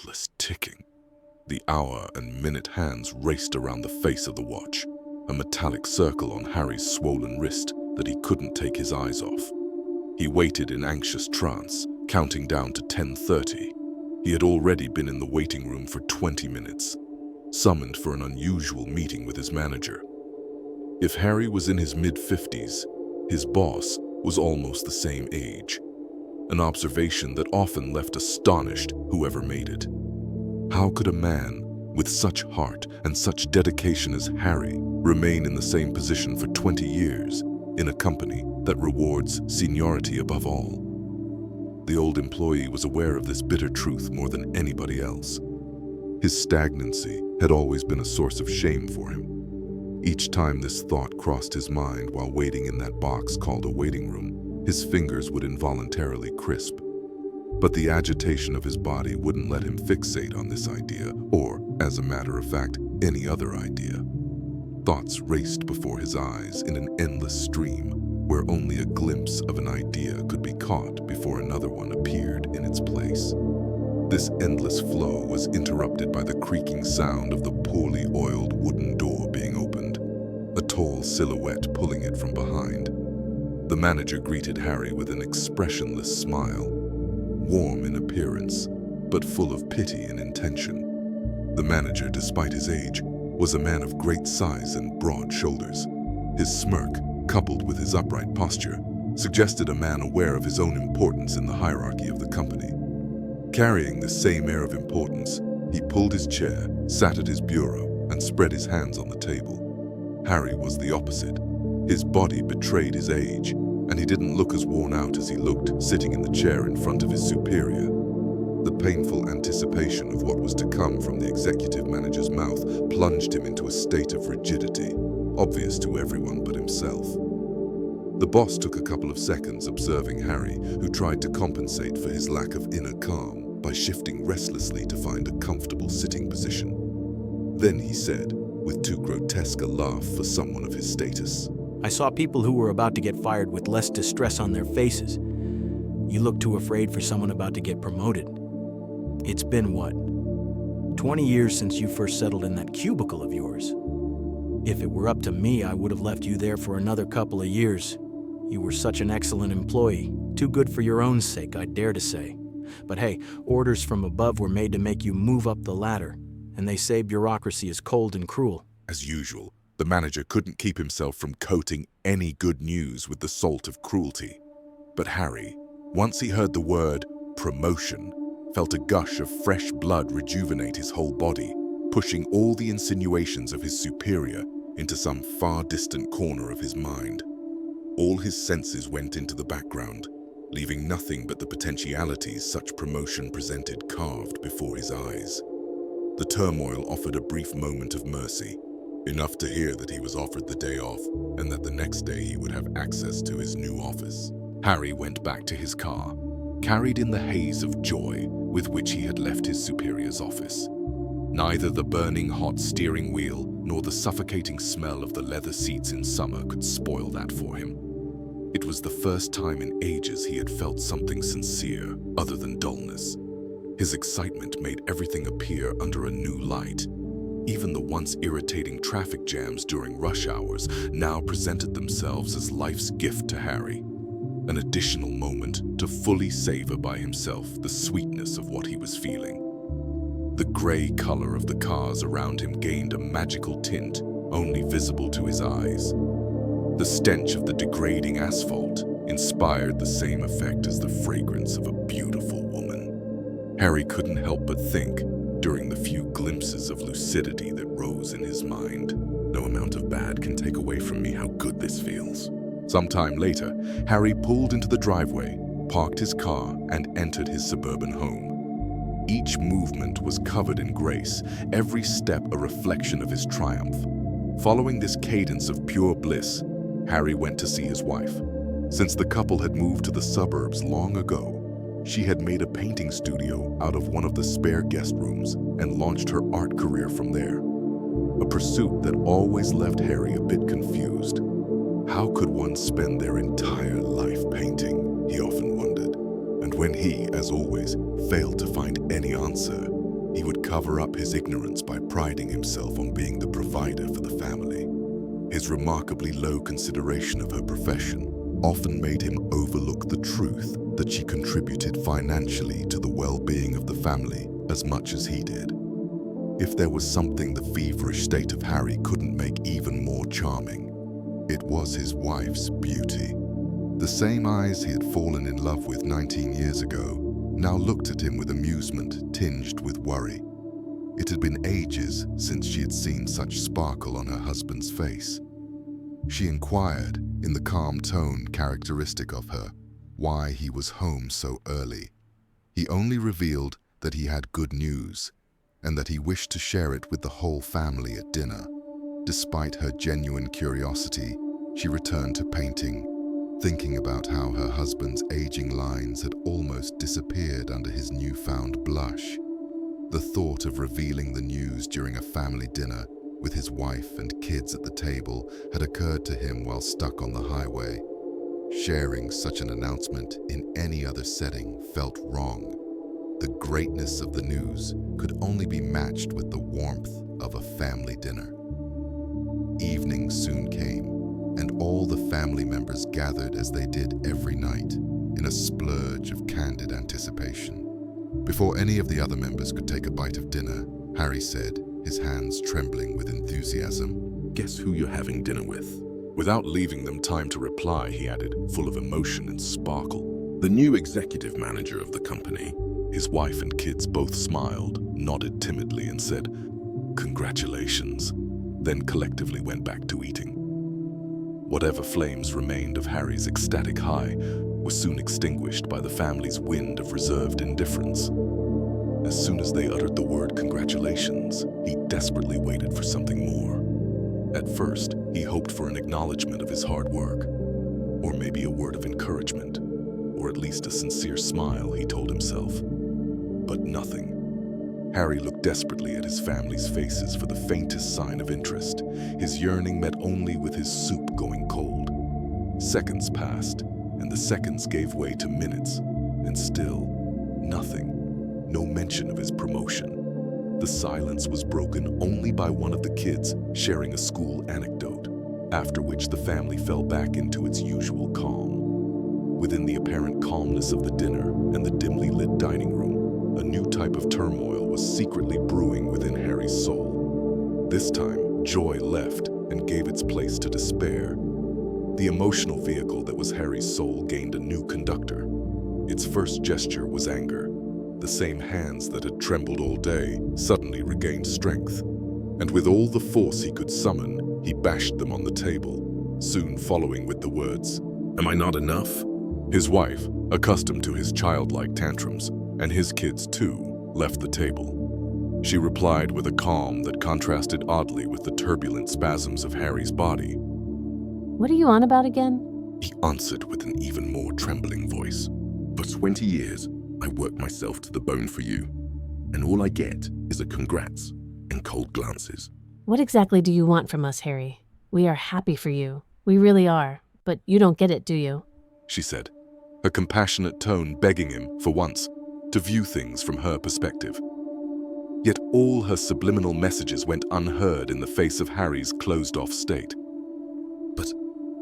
endless ticking. The hour and minute hands raced around the face of the watch, a metallic circle on Harry's swollen wrist that he couldn't take his eyes off. He waited in anxious trance, counting down to 10:30. He had already been in the waiting room for 20 minutes, summoned for an unusual meeting with his manager. If Harry was in his mid-50s, his boss was almost the same age, an observation that often left astonished whoever made it. How could a man with such heart and such dedication as Harry remain in the same position for 20 years in a company that rewards seniority above all? The old employee was aware of this bitter truth more than anybody else. His stagnancy had always been a source of shame for him. Each time this thought crossed his mind while waiting in that box called a waiting room, his fingers would involuntarily crisp. But the agitation of his body wouldn't let him fixate on this idea, or, as a matter of fact, any other idea. Thoughts raced before his eyes in an endless stream, where only a glimpse of an idea could be caught before another one appeared in its place. This endless flow was interrupted by the creaking sound of the poorly oiled wooden door being opened, a tall silhouette pulling it from behind. The manager greeted Harry with an expressionless smile, warm in appearance, but full of pity and intention. The manager, despite his age, was a man of great size and broad shoulders. His smirk, coupled with his upright posture, suggested a man aware of his own importance in the hierarchy of the company. Carrying the same air of importance, he pulled his chair, sat at his bureau, and spread his hands on the table. Harry was the opposite. His body betrayed his age, and he didn't look as worn out as he looked sitting in the chair in front of his superior. The painful anticipation of what was to come from the executive manager's mouth plunged him into a state of rigidity, obvious to everyone but himself. The boss took a couple of seconds observing Harry, who tried to compensate for his lack of inner calm by shifting restlessly to find a comfortable sitting position. Then he said, with too grotesque a laugh for someone of his status, I saw people who were about to get fired with less distress on their faces. You look too afraid for someone about to get promoted. It's been, what, 20 years since you first settled in that cubicle of yours. If it were up to me, I would have left you there for another couple of years. You were such an excellent employee, too good for your own sake, I dare to say. But hey, orders from above were made to make you move up the ladder, and they say bureaucracy is cold and cruel. As usual, the manager couldn't keep himself from coating any good news with the salt of cruelty. But Harry, once he heard the word promotion, felt a gush of fresh blood rejuvenate his whole body, pushing all the insinuations of his superior into some far distant corner of his mind. All his senses went into the background, leaving nothing but the potentialities such promotion presented carved before his eyes. The turmoil offered a brief moment of mercy, enough to hear that he was offered the day off and that the next day he would have access to his new office. Harry went back to his car, carried in the haze of joy with which he had left his superior's office. Neither the burning hot steering wheel nor the suffocating smell of the leather seats in summer could spoil that for him. It was the first time in ages he had felt something sincere other than dullness. His excitement made everything appear under a new light. Even the once irritating traffic jams during rush hours now presented themselves as life's gift to Harry, an additional moment to fully savor by himself the sweetness of what he was feeling. The gray color of the cars around him gained a magical tint only visible to his eyes. The stench of the degrading asphalt inspired the same effect as the fragrance of a beautiful woman. Harry couldn't help but think, during the few glimpses of lucidity that rose in his mind, no amount of bad can take away from me how good this feels. Sometime later, Harry pulled into the driveway, parked his car, and entered his suburban home. Each movement was covered in grace, every step a reflection of his triumph. Following this cadence of pure bliss, Harry went to see his wife. Since the couple had moved to the suburbs long ago, she had made a painting studio out of one of the spare guest rooms and launched her art career from there. A pursuit that always left Harry a bit confused. How could one spend their entire life painting, he often wondered. And when he, as always, failed to find any answer, He would cover up his ignorance by priding himself on being the provider for the family. His remarkably low consideration of her profession often made him overlook the truth that she contributed financially to the well-being of the family as much as he did. If there was something the feverish state of Harry couldn't make even more charming, it was his wife's beauty. The same eyes he had fallen in love with 19 years ago now looked at him with amusement tinged with worry. It had been ages since she had seen such sparkle on her husband's face. She inquired, in the calm tone characteristic of her, why he was home so early. He only revealed that he had good news, and that he wished to share it with the whole family at dinner. Despite her genuine curiosity, she returned to painting, thinking about how her husband's aging lines had almost disappeared under his newfound blush. The thought of revealing the news during a family dinner with his wife and kids at the table had occurred to him while stuck on the highway. Sharing such an announcement in any other setting felt wrong. The greatness of the news could only be matched with the warmth of a family dinner. Evening soon came, and all the family members gathered as they did every night, in a splurge of candid anticipation. Before any of the other members could take a bite of dinner, Harry said, his hands trembling with enthusiasm, "Guess who you're having dinner with?" Without leaving them time to reply, he added, full of emotion and sparkle, "The new executive manager of the company." His wife and kids both smiled, nodded timidly, and said, "Congratulations," then collectively went back to eating. Whatever flames remained of Harry's ecstatic high was soon extinguished by the family's wind of reserved indifference. As soon as they uttered the word congratulations, he desperately waited for something more. At first, he hoped for an acknowledgement of his hard work, or maybe a word of encouragement, or at least a sincere smile, he told himself. But nothing. Harry looked desperately at his family's faces for the faintest sign of interest, his yearning met only with his soup going cold. Seconds passed, and the seconds gave way to minutes, and still, nothing. No mention of his promotion. The silence was broken only by one of the kids sharing a school anecdote, after which the family fell back into its usual calm. Within the apparent calmness of the dinner and the dimly lit dining room, a new type of turmoil was secretly brewing within Harry's soul. This time, joy left and gave its place to despair. The emotional vehicle that was Harry's soul gained a new conductor. Its first gesture was anger. The same hands that had trembled all day suddenly regained strength, and with all the force he could summon, he bashed them on the table, soon following with the words, "Am I not enough?" His wife, accustomed to his childlike tantrums, and his kids too, left the table. She replied with a calm that contrasted oddly with the turbulent spasms of Harry's body. "What are you on about again?" He answered with an even more trembling voice. "For 20 years, I worked myself to the bone for you, and all I get is a congrats and cold glances." "What exactly do you want from us, Harry? We are happy for you. We really are, but you don't get it, do you?" she said, her compassionate tone begging him, for once, to view things from her perspective. Yet all her subliminal messages went unheard in the face of Harry's closed-off state. "But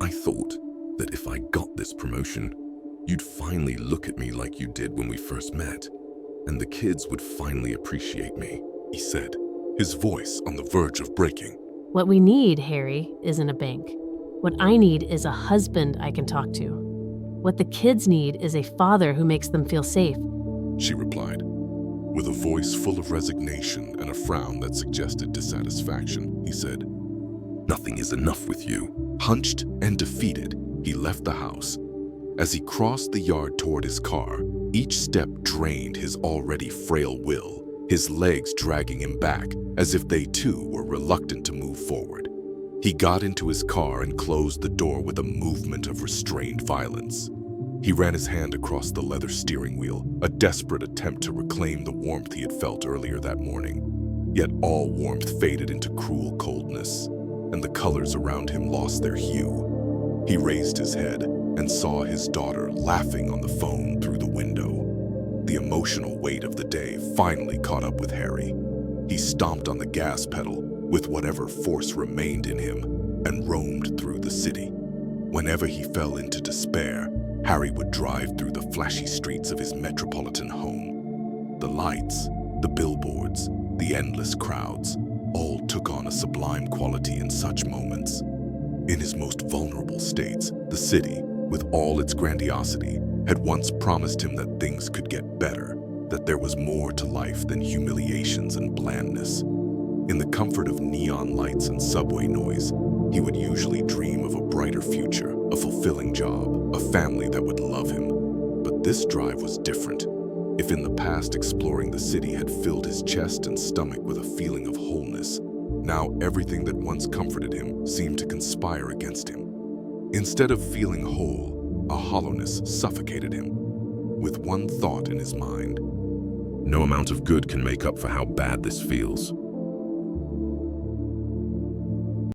I thought that if I got this promotion, you'd finally look at me like you did when we first met, and the kids would finally appreciate me," he said, his voice on the verge of breaking. "What we need, Harry, isn't a bank. What I need is a husband I can talk to. What the kids need is a father who makes them feel safe," she replied, with a voice full of resignation and a frown that suggested dissatisfaction. He said, "Nothing is enough with you." Hunched and defeated, he left the house. As he crossed the yard toward his car, each step drained his already frail will, his legs dragging him back as if they too were reluctant to move forward. He got into his car and closed the door with a movement of restrained violence. He ran his hand across the leather steering wheel, a desperate attempt to reclaim the warmth he had felt earlier that morning. Yet all warmth faded into cruel coldness, and the colors around him lost their hue. He raised his head and saw his daughter laughing on the phone through the window. The emotional weight of the day finally caught up with Harry. He stomped on the gas pedal with whatever force remained in him and roamed through the city. Whenever he fell into despair, Harry would drive through the flashy streets of his metropolitan home. The lights, the billboards, the endless crowds, all took on a sublime quality in such moments. In his most vulnerable states, the city, with all its grandiosity, had once promised him that things could get better, that there was more to life than humiliations and blandness. In the comfort of neon lights and subway noise, he would usually dream of a brighter future, a fulfilling job, a family that would love him. But this drive was different. If in the past exploring the city had filled his chest and stomach with a feeling of wholeness, now everything that once comforted him seemed to conspire against him. Instead of feeling whole, a hollowness suffocated him. With one thought in his mind: No amount of good can make up for how bad this feels.